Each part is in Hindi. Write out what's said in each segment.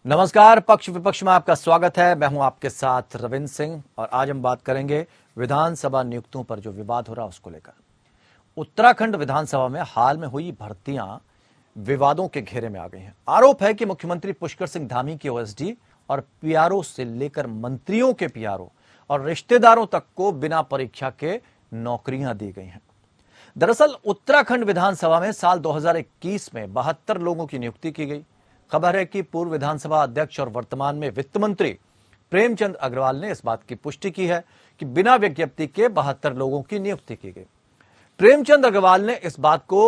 नमस्कार, पक्ष विपक्ष में आपका स्वागत है। मैं हूं आपके साथ रविंद्र सिंह और आज हम बात करेंगे विधानसभा नियुक्तियों पर जो विवाद हो रहा है उसको लेकर। उत्तराखंड विधानसभा में हाल में हुई भर्तियां विवादों के घेरे में आ गई हैं। आरोप है कि मुख्यमंत्री पुष्कर सिंह धामी के ओएसडी और पीआरओ से लेकर मंत्रियों के पीआरओ और रिश्तेदारों तक को बिना परीक्षा के नौकरियां दी गई हैं। दरअसल उत्तराखंड विधानसभा में साल 2021 में 72 लोगों की नियुक्ति की गई। खबर है कि पूर्व विधानसभा अध्यक्ष और वर्तमान में वित्त मंत्री प्रेमचंद अग्रवाल ने इस बात की पुष्टि की है कि बिना विज्ञप्ति के 72 लोगों की नियुक्ति की गई। प्रेमचंद अग्रवाल ने इस बात को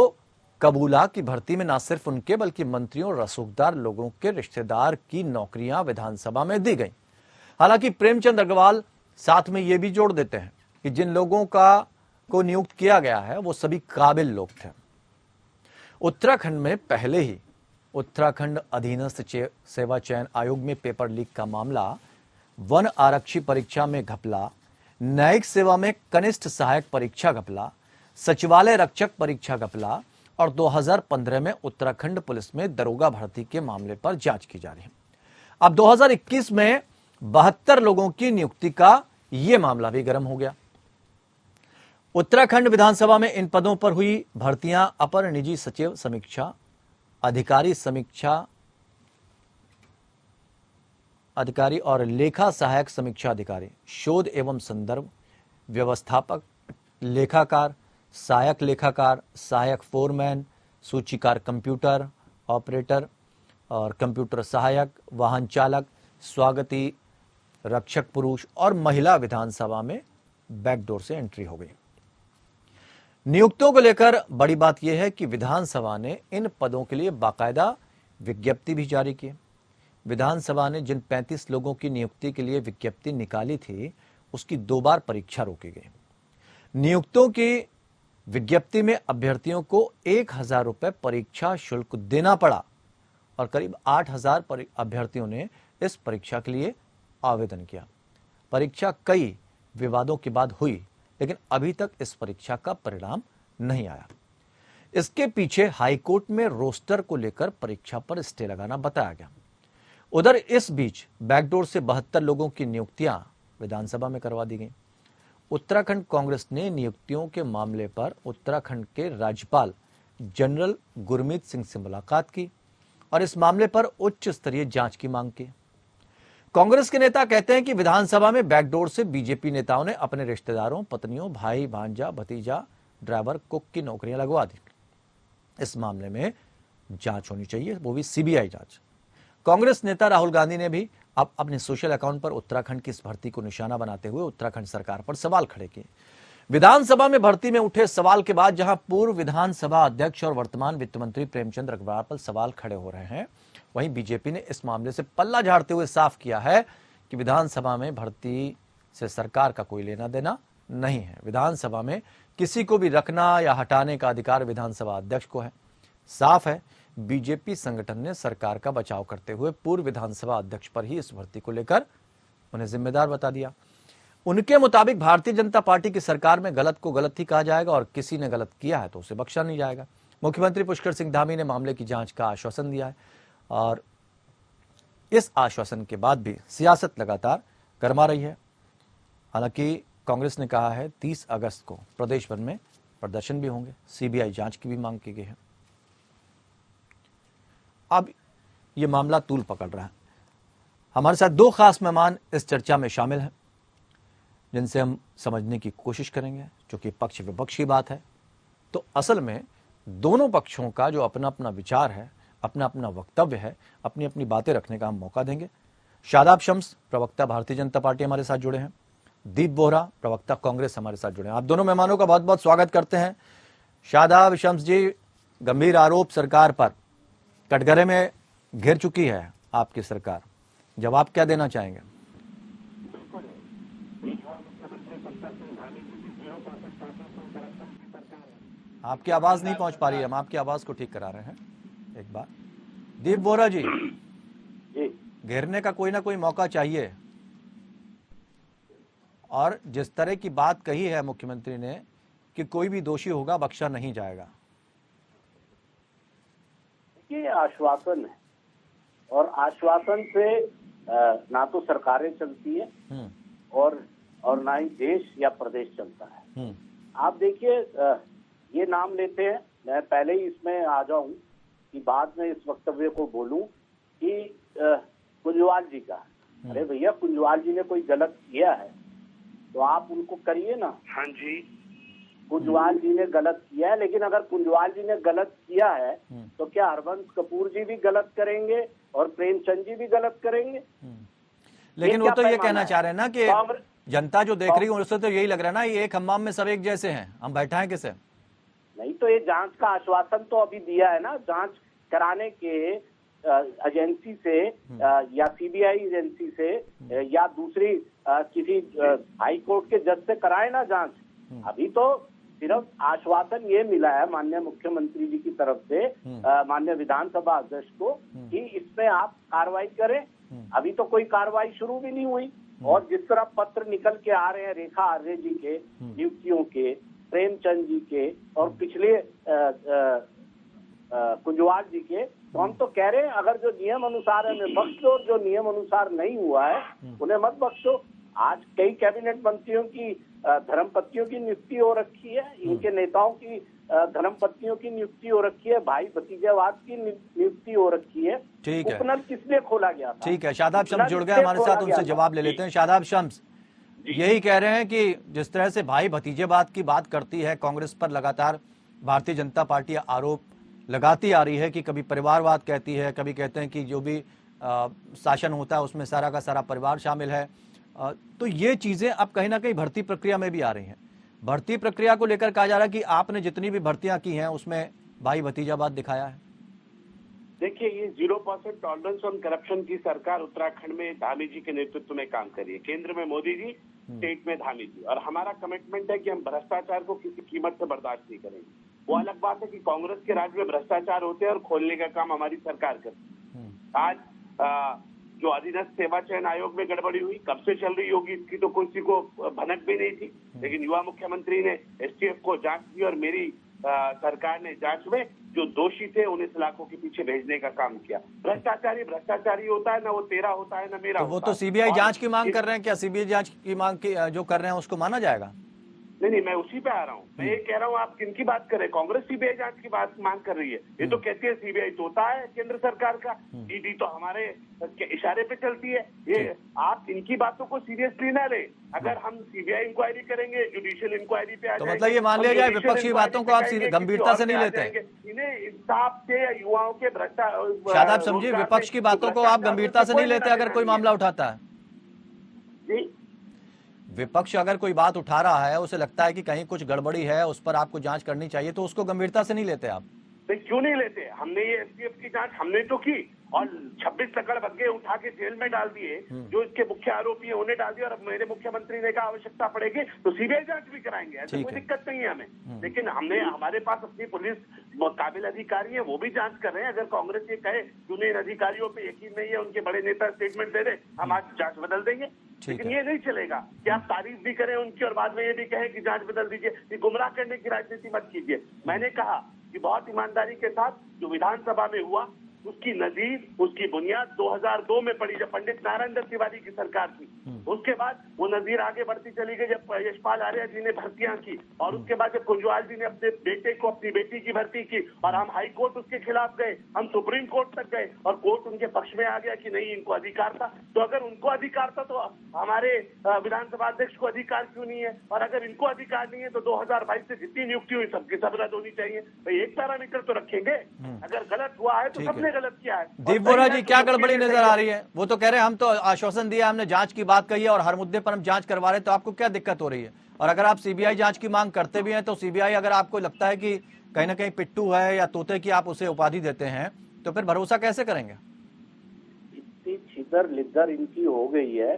कबूला कि भर्ती में न सिर्फ उनके बल्कि मंत्रियों और रसूखदार लोगों के रिश्तेदार की नौकरियां विधानसभा में दी गई। हालांकि प्रेमचंद अग्रवाल साथ में यह भी जोड़ देते हैं कि जिन लोगों को नियुक्त किया गया है वो सभी काबिल लोग थे। उत्तराखंड में पहले ही उत्तराखंड अधीनस्थ सेवा चयन आयोग में पेपर लीक का मामला, वन आरक्षी परीक्षा में घपला, न्यायिक सेवा में कनिष्ठ सहायक परीक्षा घपला, सचिवालय रक्षक परीक्षा घपला और 2015 में उत्तराखंड पुलिस में दरोगा भर्ती के मामले पर जांच की जा रही है। अब 2021 में 72 लोगों की नियुक्ति का यह मामला भी गर्म हो गया। उत्तराखंड विधानसभा में इन पदों पर हुई भर्तियां अपर निजी सचिव समीक्षा अधिकारी और लेखा सहायक समीक्षा अधिकारी, शोध एवं संदर्भ व्यवस्थापक, लेखाकार, सहायक लेखाकार, सहायक फोरमैन, सूचीकार, कंप्यूटर ऑपरेटर और कंप्यूटर सहायक, वाहन चालक, स्वागती रक्षक पुरुष और महिला विधानसभा में बैकडोर से एंट्री हो गई। नियुक्तियों को लेकर बड़ी बात यह है कि विधानसभा ने इन पदों के लिए बाकायदा विज्ञप्ति भी जारी की। विधानसभा ने जिन 35 लोगों की नियुक्ति के लिए विज्ञप्ति निकाली थी उसकी 2 बार परीक्षा रोकी गई। नियुक्तियों की विज्ञप्ति में अभ्यर्थियों को 1000 रुपए परीक्षा शुल्क देना पड़ा और करीब 8000 अभ्यर्थियों ने इस परीक्षा के लिए आवेदन किया। परीक्षा कई विवादों के बाद हुई, लेकिन अभी तक इस परीक्षा का परिणाम नहीं आया। इसके पीछे हाईकोर्ट में रोस्टर को लेकर परीक्षा पर स्टे लगाना बताया गया। उधर इस बीच बैकडोर से 72 लोगों की नियुक्तियां विधानसभा में करवा दी गई। उत्तराखंड कांग्रेस ने नियुक्तियों के मामले पर उत्तराखंड के राज्यपाल जनरल गुरमीत सिंह से मुलाकात की और इस मामले पर उच्च स्तरीय जांच की मांग की। कांग्रेस के नेता कहते हैं कि विधानसभा में बैकडोर से बीजेपी नेताओं ने अपने रिश्तेदारों, पत्नियों, भाई, भांजा, भतीजा, ड्राइवर, कुक की नौकरियां लगवा दी। इस मामले में जांच होनी चाहिए, वो भी सीबीआई जांच। कांग्रेस नेता राहुल गांधी ने भी अब अपने सोशल अकाउंट पर उत्तराखंड की इस भर्ती को निशाना बनाते हुए उत्तराखंड सरकार पर सवाल खड़े किए। विधानसभा में भर्ती में उठे सवाल के बाद जहां पूर्व विधानसभा अध्यक्ष और वर्तमान वित्त मंत्री प्रेमचंद अग्रवाल पर सवाल खड़े हो रहे हैं, वहीं बीजेपी ने इस मामले से पल्ला झाड़ते हुए साफ किया है कि विधानसभा में भर्ती से सरकार का कोई लेना देना नहीं है। विधानसभा में किसी को भी रखना या हटाने का अधिकार विधानसभा अध्यक्ष को है। साफ है, बीजेपी संगठन ने सरकार का बचाव करते हुए पूर्व विधानसभा अध्यक्ष पर ही इस भर्ती को लेकर उन्हें जिम्मेदार बता दिया। उनके मुताबिक भारतीय जनता पार्टी की सरकार में गलत को गलत ही कहा जाएगा और किसी ने गलत किया है तो उसे बख्शा नहीं जाएगा। मुख्यमंत्री पुष्कर सिंह धामी ने मामले की जांच का आश्वासन दिया है और इस आश्वासन के बाद भी सियासत लगातार गरमा रही है। हालांकि कांग्रेस ने कहा है 30 अगस्त को प्रदेश भर में प्रदर्शन भी होंगे, सीबीआई जांच की भी मांग की गई है। अब यह मामला तूल पकड़ रहा है। हमारे साथ 2 खास मेहमान इस चर्चा में शामिल हैं जिनसे हम समझने की कोशिश करेंगे। चूंकि पक्ष विपक्ष की बात है तो असल में दोनों पक्षों का जो अपना अपना विचार है, अपना अपना वक्तव्य है, अपनी अपनी बातें रखने का हम मौका देंगे। शादाब शम्स, प्रवक्ता भारतीय जनता पार्टी, हमारे साथ जुड़े हैं। दीप बोहरा, प्रवक्ता कांग्रेस, हमारे साथ जुड़े हैं। आप दोनों मेहमानों का बहुत बहुत स्वागत करते हैं। शादाब शम्स जी, गंभीर आरोप सरकार पर, कटघरे में घिर चुकी है आपकी सरकार, जवाब क्या देना चाहेंगे? आपकी आवाज नहीं पहुंच पा रही है, हम आपकी आवाज को ठीक करा रहे हैं एक बार। दीप बोहरा जी, घेरने का कोई ना कोई मौका चाहिए और जिस तरह की बात कही है मुख्यमंत्री ने कि कोई भी दोषी होगा बख्शा नहीं जाएगा। ये आश्वासन है और आश्वासन से ना तो सरकारें चलती है और ना ही देश या प्रदेश चलता है। आप देखिए, ये नाम लेते हैं, मैं पहले ही इसमें आ जाऊं कि बाद में इस वक्तव्य को बोलूं कि कुंजवाल जी का, अरे भैया कुंजवाल जी ने कोई गलत किया है तो आप उनको करिए ना। हाँ जी, कुंजवाल जी ने गलत किया है, लेकिन अगर कुंजवाल जी ने गलत किया है तो क्या हरवंश कपूर जी भी गलत करेंगे और प्रेमचंद जी भी गलत करेंगे? लेकिन वो तो ये कहना चाह रहे हैं ना कि जनता जो देख रही है उससे तो यही लग रहा है ना, ये एक हमाम में सब एक जैसे हैं, हम बैठाएं किसे? नहीं तो ये जांच का आश्वासन तो अभी दिया है ना, जांच कराने के एजेंसी से या सीबीआई एजेंसी से या दूसरी किसी हाई कोर्ट के जज से कराए ना जांच। अभी तो सिर्फ आश्वासन ये मिला है माननीय मुख्यमंत्री जी की तरफ से माननीय विधानसभा अध्यक्ष को कि इसमें आप कार्रवाई करें। अभी तो कोई कार्रवाई शुरू भी नहीं हुई। और जिस तरह पत्र निकल के आ रहे हैं रेखा आर्य जी के नियुक्तियों के, प्रेमचंद जी के और पिछले कुंजवाल जी के, तो हम तो कह रहे हैं अगर जो नियम अनुसार है उन्हें बख्श दो, जो नियम अनुसार नहीं हुआ है उन्हें मत बख्शो। आज कई कैबिनेट मंत्रियों की धर्मपत्नियों की नियुक्ति हो रखी है, इनके नेताओं की धर्मपत्नियों की नियुक्ति हो रखी है, भाई भतीजावाद की नियुक्ति हो रखी है। ठीक है, उपनल किसलिए खोला गया था? ठीक है, शादाब शम्स जुड़ गए हमारे साथ, उनसे जवाब ले लेते हैं। शादाब शम्स यही कह रहे हैं कि जिस तरह से भाई भतीजेवाद की बात करती है कांग्रेस पर, लगातार भारतीय जनता पार्टी आरोप लगाती आ रही है कि कभी परिवारवाद कहती है, कभी कहते हैं कि जो भी शासन होता है उसमें सारा का सारा परिवार शामिल है। तो ये चीजें अब कहीं ना कहीं भर्ती प्रक्रिया में भी आ रही हैं। भर्ती प्रक्रिया को लेकर कहा जा रहा है कि आपने जितनी भी भर्तियां की हैं उसमें भाई भतीजावाद दिखाया है। देखिए, ये 0% टॉलरेंस ऑन करप्शन की सरकार उत्तराखंड में धामी जी के नेतृत्व में काम कर रही है। केंद्र में मोदी जी, स्टेट में धामी जी, और हमारा कमिटमेंट है कि हम भ्रष्टाचार को किसी कीमत से बर्दाश्त नहीं करेंगे। वो अलग बात है कि कांग्रेस के राज में भ्रष्टाचार होते हैं और खोलने का काम हमारी सरकार करती है। आज जो अधीनस्थ सेवा चयन आयोग में गड़बड़ी हुई, कब से चल रही होगी इसकी तो किसी को भनक भी नहीं थी, लेकिन युवा मुख्यमंत्री ने एसटीएफ को जांच दी और मेरी सरकार ने जांच में जो दोषी थे उन्हें सलाखों के पीछे भेजने का काम किया। भ्रष्टाचारी होता है ना, वो तेरा होता है ना मेरा। तो वो तो सीबीआई जांच की मांग कर रहे हैं, क्या सीबीआई जांच की मांग जो कर रहे हैं उसको माना जाएगा? नहीं, मैं उसी पे आ रहा हूँ। मैं ये कह रहा हूँ, आप किनकी बात कर रहे हैं? कांग्रेस सीबीआई जांच की बात मांग कर रही है। ये तो कहती है सीबीआई तोता है केंद्र सरकार का, ईडी तो हमारे इशारे पे चलती है। ये आप इनकी बातों को सीरियसली ना ले। अगर हम सीबीआई इंक्वायरी करेंगे, जुडिशियल इंक्वायरी पे आ तो मतलब ये मान लिया जाए विपक्ष की बातों को आप गंभीरता से नहीं लेते? इन्हें इंसाफ से या युवाओं के भ्रष्टाचार, शादाब समझिए, विपक्ष की बातों को आप गंभीरता से नहीं लेते अगर कोई मामला उठाता है? जी, विपक्ष अगर कोई बात उठा रहा है, उसे लगता है कि कहीं कुछ गड़बड़ी है, उस पर आपको जांच करनी चाहिए, तो उसको गंभीरता से नहीं लेते आप? क्यों नहीं लेते? हमने ये एसटीएफ की जांच हमने तो की और 26 लकड़बग्गे उठा के जेल में डाल दिए, जो इसके मुख्य आरोपी है उन्हें डाल दिया। और मेरे मुख्यमंत्री ने कहा आवश्यकता पड़ेगी तो सीबीआई जांच भी कराएंगे, ऐसे कोई दिक्कत नहीं है हमें। लेकिन हमारे पास अपनी पुलिस काबिल अधिकारी है, वो भी जांच कर रहे हैं। अगर कांग्रेस ये कहे कि उन्हें इन अधिकारियों पे यकीन नहीं है, उनके बड़े नेता स्टेटमेंट दे दे, हम आज जांच बदल देंगे। लेकिन ये नहीं चलेगा कि आप तारीफ भी करें उनकी और बाद में ये भी कहें कि जांच बदल दीजिए। ये गुमराह करने की राजनीति मत कीजिए। मैंने कहा कि बहुत ईमानदारी के साथ जो विधानसभा में हुआ उसकी नजीर, उसकी बुनियाद 2002 में पड़ी जब पंडित नारायण दत्त तिवारी की सरकार थी। उसके बाद वो नजीर आगे बढ़ती चली गई जब यशपाल आर्य जी ने भर्तियां की, और उसके बाद जब कुंजवाल जी ने अपने बेटे को अपनी बेटी की भर्ती की और हम हाई कोर्ट उसके खिलाफ गए, हम सुप्रीम कोर्ट तक गए और कोर्ट उनके पक्ष में आ गया कि नहीं इनको अधिकार था। तो अगर उनको अधिकार था तो हमारे विधानसभा अध्यक्ष को अधिकार क्यों नहीं है? और अगर इनको अधिकार नहीं है तो 2022 से जितनी नियुक्ति हुई सबकी सब रद्द होनी चाहिए। भाई एक पैरामीटर तो रखेंगे, अगर गलत हुआ है तो सबने गलत किया है। दीप बोरा जी, क्या गड़बड़ी नजर आ रही है? वो तो कह रहे हैं हम तो आश्वासन दिया, हमने जांच की बात कही है और हर मुद्दे पर हम जांच करवा रहे हैं, तो आपको क्या दिक्कत हो रही है? और अगर आप सीबीआई जांच की मांग करते भी हैं तो सीबीआई अगर आपको लगता है कि कहीं ना कहीं पिट्टू है या तोते की आप उसे उपाधि देते हैं तो फिर भरोसा कैसे करेंगे? इतनी छितर लिद्दर इनकी हो गई है,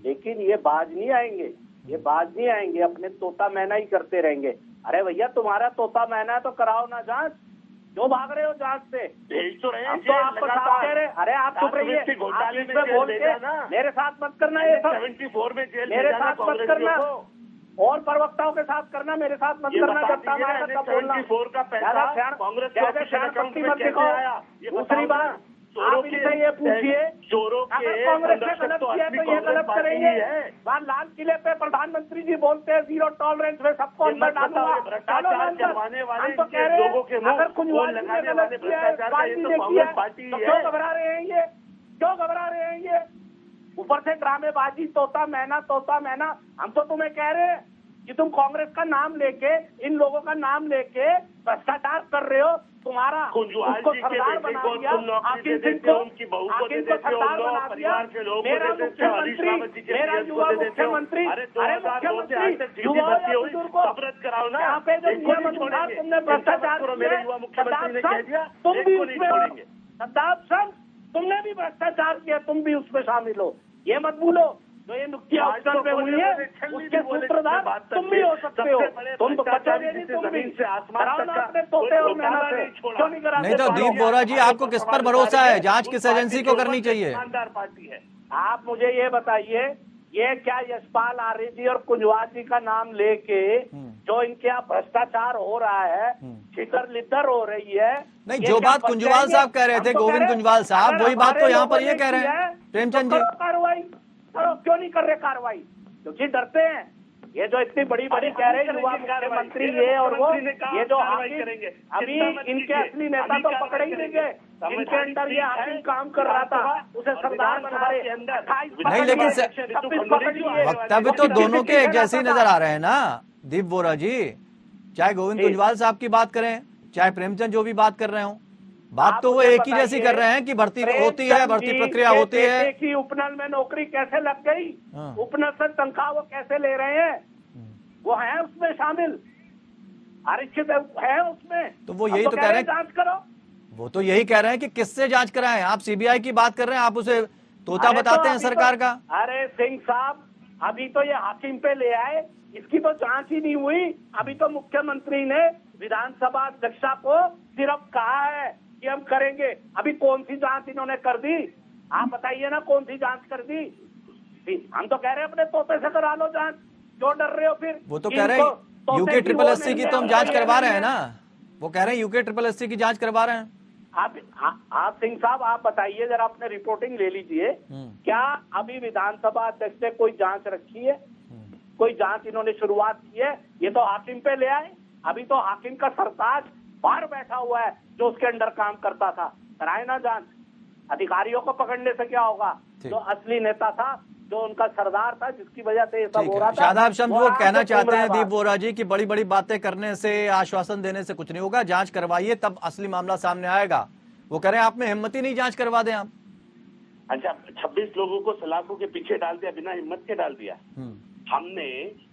लेकिन ये बाज नहीं आएंगे, ये बाज नहीं आएंगे, अपने तोता मैना ही करते रहेंगे। अरे भैया तुम्हारा तोता मैना है तो कराओ ना जांच, क्यों भाग रहे हो जांच से? भेज तो रहे हैं, हम तो आपको साफ कह रहे। अरे आप चुप रहिए, घोटाले में बोल के मेरे साथ मत करना ये सब। 74 में जेल मेरे साथ मत करना और प्रवक्ताओं के साथ करना, मेरे साथ मत करना। जब बोलना 74 का पैसा कांग्रेस के अकाउंट में कैसे आया? दूसरी बात, आप इनसे ये पूछिए, चोरों के अगर कांग्रेस ने संरक्षक गलत तो किया असली तो ये कांग्रेस गलत पार्टी करेंगे। ही है। वहाँ लाल किले पे प्रधानमंत्री जी बोलते हैं 0 टॉलरेंस में सबको ये अंदर मत बताओ, डालूंगा। ये भ्रष्टाचार चलो अंदर। करवाने वाले हम तो इनके कह रहे हैं, लोगों के मुंह अगर कुंजवाल जी ने लगाने गलत वाले किया है, भ्रष्टाचार का ये पार्टी तो ने कांग्रेस किया, पार्टी तो ही क्यों है। घबरा रहे हैं ये? क्यों घबरा रहे हैं ये? ऊपर से ड्रामेबाजी, तोता मैना। हम तो तुम्हें कह रहे हैं कि तुम कांग्रेस का नाम लेके, इन लोगों का नाम लेके भ्रष्टाचार कर रहे हो। तुम्हारा कुंजवाल उसको जी के सरदार बेटे बना को दिया, तुम नौकरी हाकिम दे सिंह देते हो, को, उनकी बहू को हाकिम दे को देते हो, सरदार लो बना दिया। परिवार के लोगों को मेरा दे देते हो, हरीश मुख्यमंत्री, रावत जी के मेरा पीएस को युवा दे देते हो। मुख्यमंत्री, अरे 2002 से आज तक जीती बच्ची हुई, सब्रत कराओ ना। यहाँ पे जो इनको नहीं नियमानुसार छोड़ेंगे। तुमने भ्रष्टाचार करो, किया, मेरे युवा मुख्यमंत्री ने कह दिया, तुम भी इनको नहीं उसमें हो। छोड़ेंगे। सद्दाम साहब, तुमने भी भ्रष्टाचार किया, तुम भी उसमें शामिल हो। ये मत भूलो, जो ये नुक्तियां अवसर पे हुई है, उसके सूत्रधार तुम भी हो सकते हो। तुम तो बचोगे नहीं, तुम भी से आसमान कराओ ना तक अपने तोते और मैना से। क्यों नहीं कराते? नहीं तो दीप बोरा जी, आपको किस पर भरोसा है? जांच किस एजेंसी को करनी चाहिए? ईमानदार पार्टी है। आप मुझे ये बताइए, ये क्या यशपाल आर्य जी और कुंजवाल जी का नाम लेके जो इनके यहाँ भ्रष्टाचार हो रहा है, छितर लिद्दर हो रही है, नहीं, ये जो क्या बात बच कुंजवाल जाएंगे? साहब कह रहे हम थे, तो कह गोविंद रहे हैं, कुंजवाल साहब, अगर वही बात तो हमारे यहाँ पर लोगों ये ने कह रहे की हैं है, प्रेमचंद तो जी। करो कार्रवाई करो। क्यों नहीं कर रहे कार्रवाई? क्योंकि डरते हैं। ये जो इतनी बड़ी बड़ी कह रहे हैं युवा मुख्यमंत्री ये और वो, ये जो हाकिम, अभी इनके असली नेता तो पकड़े ही नहीं गए। इनके अंदर ये हाकिम काम कर रहा था, उसे सरदार बना रहे। 28 नहीं, लेकिन 26 पकड़ लिए। वक्तव्य तो दोनों के एक जैसे ही नजर आ रहे हैं ना दीप बोरा जी। चाहे गोविंद कुंजवाल साहब की बात करें, चाहे प्रेमचंद जो भी बात कर रहे हो, बात तो वो एक ही जैसी कर रहे हैं कि भर्ती होती है, भर्ती प्रक्रिया होती है। कि उपनल में नौकरी कैसे लग गई, हाँ। उपनल से तनख्वाह वो कैसे ले रहे हैं, वो है उसमें शामिल, आरक्षित है उसमें। तो वो यही तो कह रहे हैं, जांच करो। वो तो यही कह रहे हैं कि किससे जांच कराएं। आप सीबीआई की बात कर रहे हैं, आप उसे तोता बताते हैं सरकार का। अरे सिंह साहब, अभी तो ये हाकिम पे ले आए, इसकी तो जांच ही नहीं हुई। अभी तो मुख्यमंत्री ने विधानसभा अध्यक्षा को सिर्फ कहा है कि हम करेंगे। अभी कौन सी जांच इन्होंने कर दी? आप बताइए ना, कौन सी जांच कर दी? हम तो कह रहे हैं अपने तोते से करा लो जांच, क्यों डर रहे हो फिर? वो तो कह रहे हैं यूके ट्रिपल एससी की तो हम जांच करवा रहे हैं ना। वो कह रहे हैं यूके ट्रिपल एससी की जांच करवा रहे हैं। आप सिंह साहब, आप बताइए जरा, अपने रिपोर्टिंग ले लीजिए। क्या अभी विधानसभा अध्यक्ष ने कोई जांच रखी है? कोई जांच इन्होंने शुरुआत की है? ये तो हाकिम पे ले आए। अभी तो हाकिम का सरताज बाहर बैठा हुआ है जो उसके अंडर काम करता था। कराए ना जांच। अधिकारियों को पकड़ने से क्या होगा? जो असली नेता था, जो उनका सरदार था, जिसकी वजह से ये सब हो रहा था। शादाब शम्स वो कहना चाहते हैं दीप बात। बोरा जी की बड़ी बड़ी बातें करने से, आश्वासन देने से कुछ नहीं होगा, जांच करवाइए तब असली मामला सामने आएगा। वो कह रहे हैं आप में हिम्मत ही नहीं जांच करवा दें आप। अच्छा, 26 लोगों को सलाखों के पीछे डाल दिया, बिना हिम्मत के डाल दिया।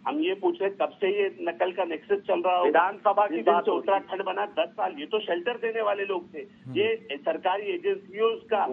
हम ये पूछ रहे कब से ये नकल का नेक्सस चल रहा हो। विधानसभा की बात से उत्तराखंड बना 10 साल, ये तो शेल्टर देने वाले लोग थे। ये सरकारी एजेंसियों का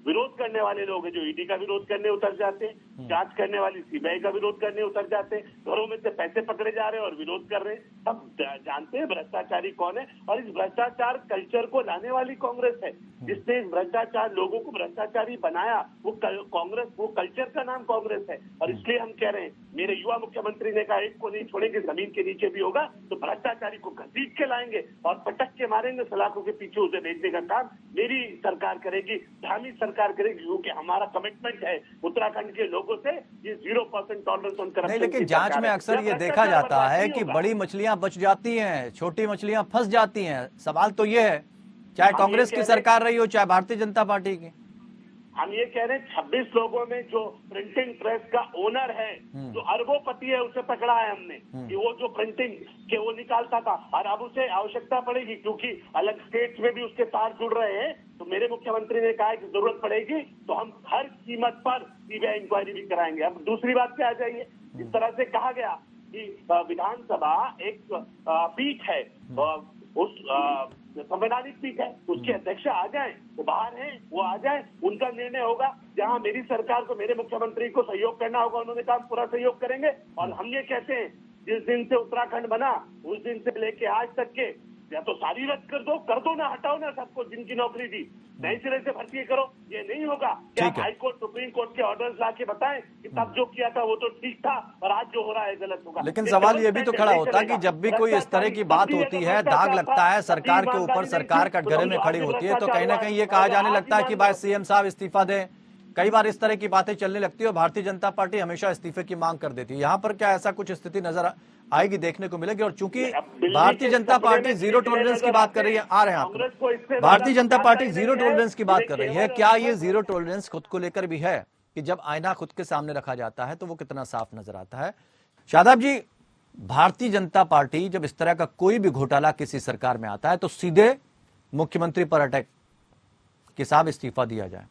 विरोध करने वाले लोग हैं, जो ईडी का विरोध करने उतर जाते हैं, जांच करने वाली सीबीआई का विरोध करने उतर जाते हैं, घरों में से पैसे पकड़े जा रहे हैं और विरोध कर रहे हैं। सब जानते हैं भ्रष्टाचारी कौन है। और इस भ्रष्टाचार कल्चर को लाने वाली कांग्रेस है, जिसने इस भ्रष्टाचार लोगों को भ्रष्टाचारी बनाया। वो कांग्रेस, वो कल्चर का नाम कांग्रेस है। और इसलिए हम कह रहे हैं, मेरे युवा मुख्यमंत्री ने कहा एक को नहीं छोड़ेंगे, जमीन के नीचे भी होगा तो भ्रष्टाचारी को घसीट के लाएंगे और पटक के मारेंगे, सलाखों के पीछे उसे भेजने का काम मेरी सरकार करेगी, धामी सरकार करेगी। क्योंकि हमारा कमिटमेंट है उत्तराखंड के लोगों से, ये 0% टॉलरेंस ऑन करप्शन। नहीं, लेकिन जांच में अक्सर ये देखा जाता है कि बड़ी मछलियां बच जाती हैं, छोटी मछलियां फंस जाती हैं। सवाल तो ये है, चाहे कांग्रेस की सरकार रही हो, चाहे भारतीय जनता पार्टी की। हम ये कह रहे हैं 26 लोगों में जो प्रिंटिंग प्रेस का ओनर है, जो अरबोपति है, उसे पकड़ा है हमने कि वो जो प्रिंटिंग के वो निकालता था। और अब उसे आवश्यकता पड़ेगी, क्योंकि अलग स्टेट्स में भी उसके तार जुड़ रहे हैं। तो मेरे मुख्यमंत्री ने कहा कि जरूरत पड़ेगी तो हम हर कीमत पर सीबीआई इंक्वायरी भी कराएंगे। अब दूसरी बात पे आ जाइए। इस तरह से कहा गया कि विधानसभा एक पीठ है, उस संवैधानिक पीठ है, उसके अध्यक्ष आ जाएं, वो बाहर हैं, वो आ जाएं, उनका निर्णय होगा। जहां मेरी सरकार को, मेरे मुख्यमंत्री को सहयोग करना होगा, उन्होंने कहा पूरा सहयोग करेंगे। और हम ये कहते हैं, जिस दिन से उत्तराखंड बना उस दिन से लेके आज तक के या तो सारी रद्द कर दो ना, हटाओ ना सबको जिनकी नौकरी थी, नए सिरे से भर्ती करो। ये नहीं होगा कि आप हाई कोर्ट सुप्रीम कोर्ट के ऑर्डर्स ला के बताएं कि तब जो किया था वो तो ठीक था और आज जो हो रहा है गलत होगा। लेकिन सवाल ये भी तो खड़ा होता है कि जब भी कोई इस तरह की बात होती है, दाग लगता है सरकार के ऊपर, सरकार कटघरे में खड़ी होती है, तो कहीं ना कहीं ये कहा जाने लगता है कि भाई सीएम साहब इस्तीफा दें। कई बार इस तरह की बातें चलने लगती है और भारतीय जनता पार्टी हमेशा इस्तीफे की मांग कर देती है। यहाँ पर क्या ऐसा कुछ स्थिति नजर आएगी, देखने को मिलेगी? और चूंकि Bharatiya Janata party zero tolerance की बात कर रही है, आ रहे हैं आप, Bharatiya Janata party zero tolerance की बात कर रही है, क्या ये जीरो टॉलरेंस खुद को लेकर भी है कि जब आईना खुद के सामने रखा जाता है तो वो कितना साफ नजर आता है? शादाब जी, भारतीय जनता पार्टी जब इस तरह का कोई भी घोटाला किसी सरकार में आता है तो सीधे मुख्यमंत्री पर अटैक कि साहब इस्तीफा दिया जाए,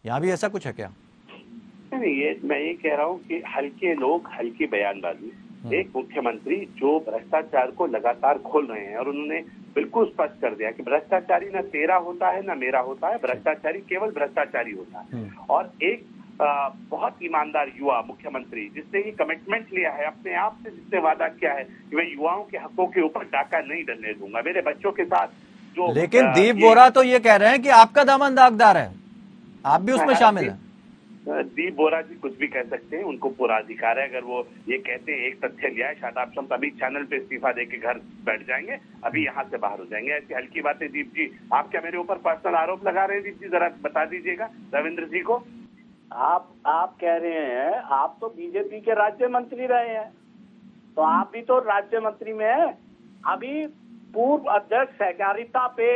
यहां भी ऐसा कुछ है क्या? नहीं, ये मैं ये कह रहा हूँ कि हल्के लोग, हल्की बयानबाजी। एक मुख्यमंत्री जो भ्रष्टाचार को लगातार खोल रहे हैं और उन्होंने बिल्कुल स्पष्ट कर दिया कि भ्रष्टाचारी ना तेरा होता है ना मेरा होता है, भ्रष्टाचारी केवल भ्रष्टाचारी होता है। और एक बहुत ईमानदार युवा मुख्यमंत्री जिसने ये कमिटमेंट लिया है अपने आप से, जिसने वादा किया है कि मैं युवाओं के हकों के ऊपर डाका नहीं डलने दूंगा, मेरे बच्चों के साथ जो। लेकिन दीप बोरा तो ये कह रहे हैं कि आपका दामन दागदार है, आप भी उसमें शामिल हैं। दीप बोरा जी कुछ भी कह सकते हैं, उनको पूरा अधिकार है। अगर वो ये कहते हैं, एक तथ्य लिया है, शादाब शम्स अभी चैनल पे इस्तीफा देके घर बैठ जाएंगे, अभी यहाँ से बाहर हो जाएंगे। ऐसी हल्की बातें दीप जी, आप क्या मेरे ऊपर पर्सनल आरोप लगा रहे हैं? दीप जी जरा बता दीजिएगा रविंद्र जी को। आप कह रहे हैं, आप तो बीजेपी के राज्य मंत्री रहे हैं, तो आप भी तो राज्य मंत्री में हैं। अभी पूर्व अध्यक्ष सहकारिता पे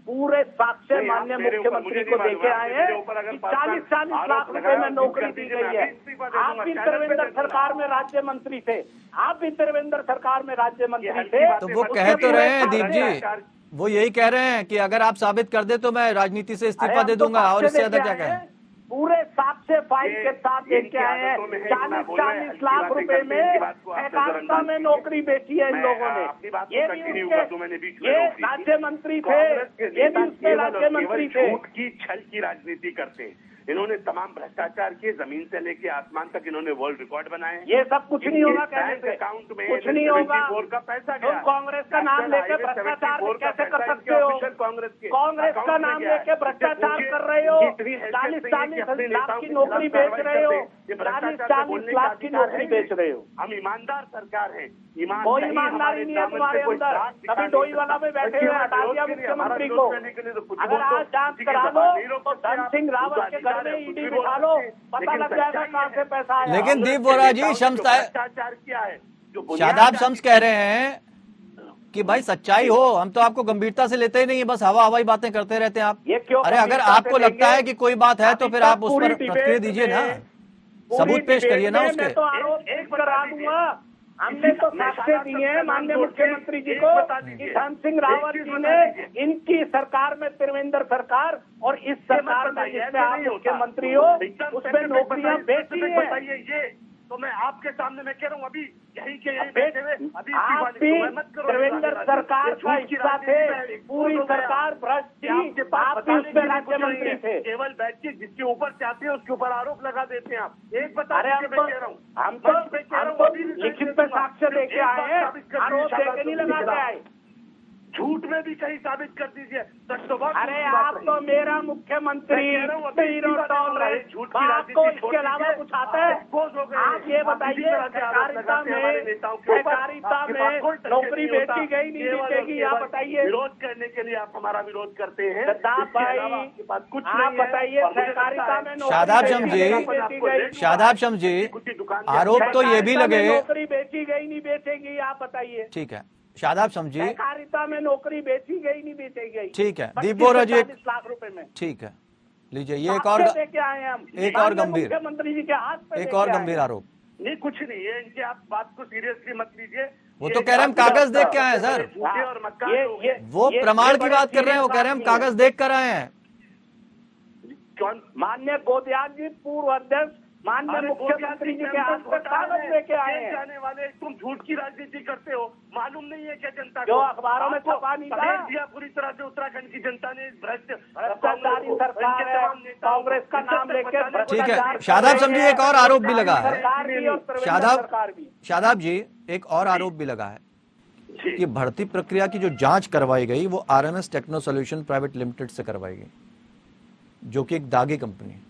पूरे साक्ष्य माननीय मुख्यमंत्री को देके आए हैं कि 40-40 लाख रुपए में नौकरी दी गई है। आप भी त्रिवेंद्र सरकार में राज्य मंत्री थे, आप भी त्रिवेंद्र सरकार में राज्य मंत्री थे। तो वो कह तो रहे हैं दीप जी, वो यही कह रहे हैं कि अगर आप साबित कर दे तो मैं राजनीति से इस्तीफा दे दूंगा, और इससे ज्यादा क्या कहें? पूरे साक्ष्य फाइल के साथ देख के आए हैं। 40-40 लाख रुपए में सहकारिता में नौकरी बेची है इन लोगों ने। ये राज्य मंत्री थे, ये भी उसके राज्य मंत्री थे। झूठ की, छल की राजनीति करते हैं। इन्होंने तमाम भ्रष्टाचार किए, जमीन से लेके आसमान तक इन्होंने वर्ल्ड रिकॉर्ड बनाए। ये सब कुछ नहीं होगा कहने से, अकाउंट में कुछ नहीं होगा। का पैसा तुम कांग्रेस का नाम लेकर भ्रष्टाचार कैसे कर सकते हो? कांग्रेस का नाम लेके भ्रष्टाचार कर रहे हो, 40-40 लाख की नौकरी बेच रहे हो, 40-40 लाख की नौकरी बेच रहे हो। हम ईमानदार सरकार है, कोई ईमानदारी नहीं है तुम्हारे अंदर। कभी डोईवाला में बैठे हुए हटा दिया मुख्यमंत्री को। अगर आज जांच करा लो तो धन सिंह रावत के घर में ईडी बिठा लो, पता लग जाएगा कहाँ से पैसा आया। लेकिन दीप बोरा जी, भ्रष्टाचार किया है, शादाब शम्स कह रहे हैं कि भाई सच्चाई हो, हम तो आपको गंभीरता से लेते ही नहीं है, बस हवाई बातें करते रहते हैं आप। अरे अगर आपको लगता है कि कोई बात है तो फिर आप उस पर प्रतिक्रिया दीजिए ना, सबूत पेश करिए ना उसके। मैं तो आरोप करा दूंगा। हमने तो साक्ष्य दिए हैं माननीय मुख्यमंत्री जी को कि धन सिंह रावत जी ने इनकी सरकार में, त्रिवेंद्र सरकार और इस सरकार में जिसमें आप मुख्यमंत्री हो, उसमें नौकरियां बेची है। ये तो मैं आपके सामने मैं कह रहा हूँ, अभी यही के यही अभी आप भी त्रिवेंद्र सरकार का हिस्सा थे, पूरी सरकार भ्रष्ट थी, आप भी उसमें राज्य मंत्री थे। केवल बैठ के जिसके ऊपर चाहते हैं उसके ऊपर आरोप लगा देते हैं आप। एक बता, अरे हम तो लिखित पे साक्ष्य देके आए हैं, आरोप देके नहीं लगा के आए। झूठ में भी कहीं साबित कर दीजिए। अरे आप तो मेरा मुख्यमंत्री जीरो टॉलरेंस, आपको इसके अलावा कुछ आता है? आप ये बताइए, सहकारिता में नौकरी बेची गई नहीं बेचेगी, आप बताइए। विरोध करने के लिए आप हमारा विरोध करते हैं कुछ आप बताइए, सहकारिता में शादाब शम्स जी, आरोप तो ये भी लगे, नौकरी बेची गई नहीं बेचेगी, आप बताइए। ठीक है शादाब शम्स जी, सहकारिता में नौकरी बेची गई नहीं बेची गई, ठीक है। दीप बोरा जी, 40 लाख रुपए में, ठीक है, लीजिए ये एक और गंभीर, मुख्यमंत्री जी के हाथ पे एक और गंभीर आरोप। नहीं कुछ नहीं है, इनके आप बात को सीरियसली मत लीजिए। वो तो कह रहे हैं हम कागज देख के आए हैं सर, वो प्रमाण की बात कर रहे हैं, वो कह रहे हैं हम कागज देख कर आए हैं। माननीय गोदियाल जी पूर्व अध्यक्ष माननीय मुख्यमंत्री जी के हाथ में कागज लेके आए हैं। जाने वाले तुम झूठ की राजनीति करते हो, मालूम नहीं है क्या जनता जो अखबारों में छपा नहीं था पूरी तरह से उत्तराखंड की जनता ने भ्रष्टाचारी सरकार है, कांग्रेस का नाम लेकर। ठीक है शादाब शम्स जी, एक और आरोप भी लगा है, शादाब जी एक और आरोप भी लगा है कि भर्ती प्रक्रिया की जो जांच करवाई गई वो RMS techno solution private limited से करवाई गई, जो कि एक दागी कंपनी है।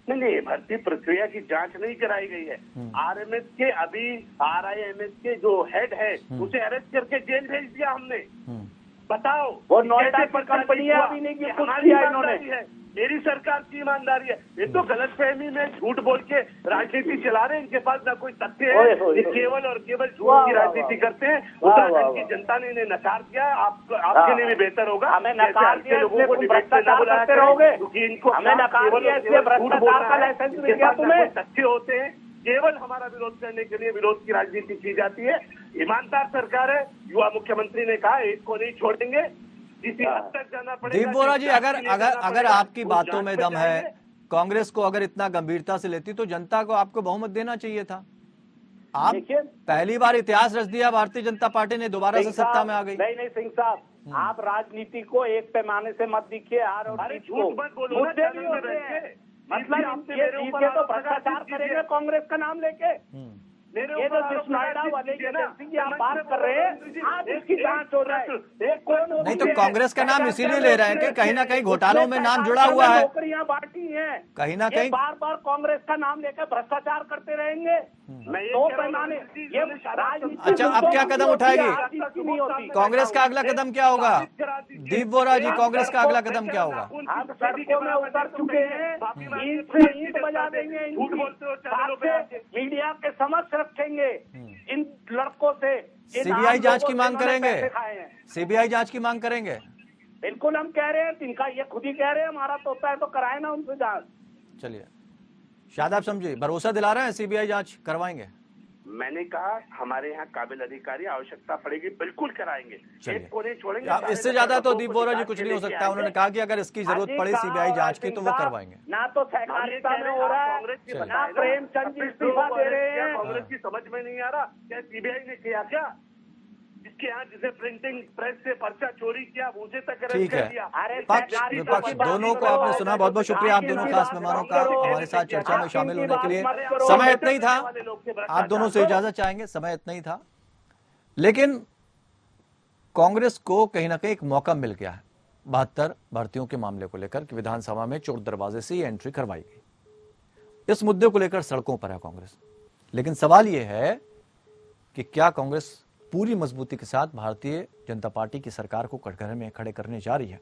नहीं, भर्ती प्रक्रिया की जांच नहीं कराई गई है। आरएमएस के अभी आरआईएमएस के जो हेड है उसे अरेस्ट करके जेल भेज दिया हमने। बताओ वो नोएडा की कंपनी है, अभी नहीं कुछ किया इन्होंने। मेरी सरकार की ईमानदारी है। ये तो गलतफहमी में झूठ बोल के राजनीति चला रहे हैं। इनके पास ना कोई तथ्य है, ये केवल और केवल झूठ की राजनीति करते हैं। उत्तराखंड की जनता ने इन्हें नकार दिया। आपके लिए भी बेहतर होगा हमें नकार दिया, लोगों को भ्रष्टाचार करते रहोगे, क्योंकि इनको हमें नकार दिया, इसलिए भ्रष्टाचार का लाइसेंस मिल गया तुम्हें। तथ्य होते हैं, केवल हमारा विरोध करने के लिए विरोध की राजनीति की जाती है। ईमानदार सरकार है। युवा मुख्यमंत्री ने कहा एक को नहीं छोड़ेंगे, इसी हद तक जाना पड़ेगा। दीप बोरा जी, अगर आपकी बातों में दम है, कांग्रेस को अगर इतना गंभीरता से लेती तो जनता को आपको बहुमत देना चाहिए था। आप पहली बार इतिहास रच दिया, भारतीय जनता पार्टी ने दोबारा से सत्ता में आ गई। नहीं सिंह साहब, आप राजनीति को एक पैमाने से मत दिखिए। हार और जीत को मुद्दे भी होते हैं। मतलब ये जीते तो भ्रष्टाचार करेंगे कांग्रेस का नाम लेके। ये जो जिस नोएडा वाले एजेंसी की आप बात कर रहे हैं, आज इसकी जांच हो रहा है। नहीं तो कांग्रेस का नाम इसीलिए ले रहे हैं कि कहीं ना कहीं घोटालों में नाम जुड़ा हुआ है। नौकरियां बांटी हैं, कहीं ना कहीं बार बार कांग्रेस का नाम लेकर भ्रष्टाचार करते रहेंगे। तो पैमाने ये राजनीति। अच्छा, अब क्या कदम उठाएगी कांग्रेस? का अगला कदम क्या होगा दीप बोरा जी? कांग्रेस का अगला कदम क्या होगा? आप सड़कों में उतर चुके हैं, ईंट से ईंट बजा देंगे, मीडिया के समक्ष रखेंगे इन लड़कों से। सीबीआई जांच की मांग करेंगे? सीबीआई जांच की मांग करेंगे? बिल्कुल हम कह रहे हैं, इनका ये खुद ही कह रहे हैं हमारा तो होता है तो कराए ना उनसे जांच। चलिए शादाब समझी, भरोसा दिला रहे हैं सीबीआई जांच करवाएंगे? मैंने कहा हमारे यहाँ काबिल अधिकारी, आवश्यकता पड़ेगी बिल्कुल कराएंगे, एक को नहीं छोड़ेंगे। इससे ज्यादा तो दीप बोरा जी कुछ नहीं हो सकता। उन्होंने कहा कि अगर इसकी जरूरत पड़ी सीबीआई जांच की तो वो करवाएंगे। ना तो सहकारिता में हो रहा है, ना प्रेमचंद जी इस्तीफा दे रहे हैं। कांग्रेस की समझ में नहीं आ रहा क्या सीबीआई ने किया क्या? इसके यहाँ जिसे प्रिंटिंग प्रेस से पर्चा चोरी किया मुझे तक ठीक है। पक्ष विपक्ष दोनों को आपने सुना। बहुत बहुत शुक्रिया आप दोनों खास मेहमानों का हमारे साथ चर्चा में शामिल होने के लिए। समय इतना ही था, आप दोनों से इजाजत चाहेंगे, समय इतना ही था। लेकिन कांग्रेस को कहीं ना कहीं एक मौका मिल गया है 72 भर्तियों के मामले को लेकर कि विधानसभा में चोर दरवाजे से ये एंट्री करवाई गई। इस मुद्दे को लेकर सड़कों पर है कांग्रेस। लेकिन सवाल यह है कि क्या कांग्रेस पूरी मजबूती के साथ भारतीय जनता पार्टी की सरकार को कटघरे में खड़े करने जा रही है,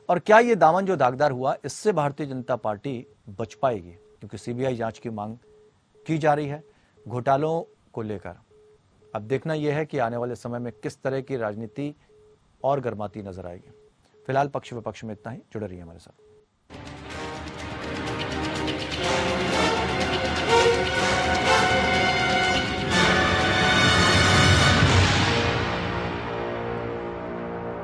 और क्या ये दामन जो दागदार हुआ इससे भारतीय जनता पार्टी बच पाएगी? क्योंकि सीबीआई जांच की मांग की जा रही है घोटालों को लेकर। अब देखना यह है कि आने वाले समय में किस तरह की राजनीति और गर्माती नजर आएगी। फिलहाल पक्ष विपक्ष में इतना ही। जुड़े रहिए हमारे साथ।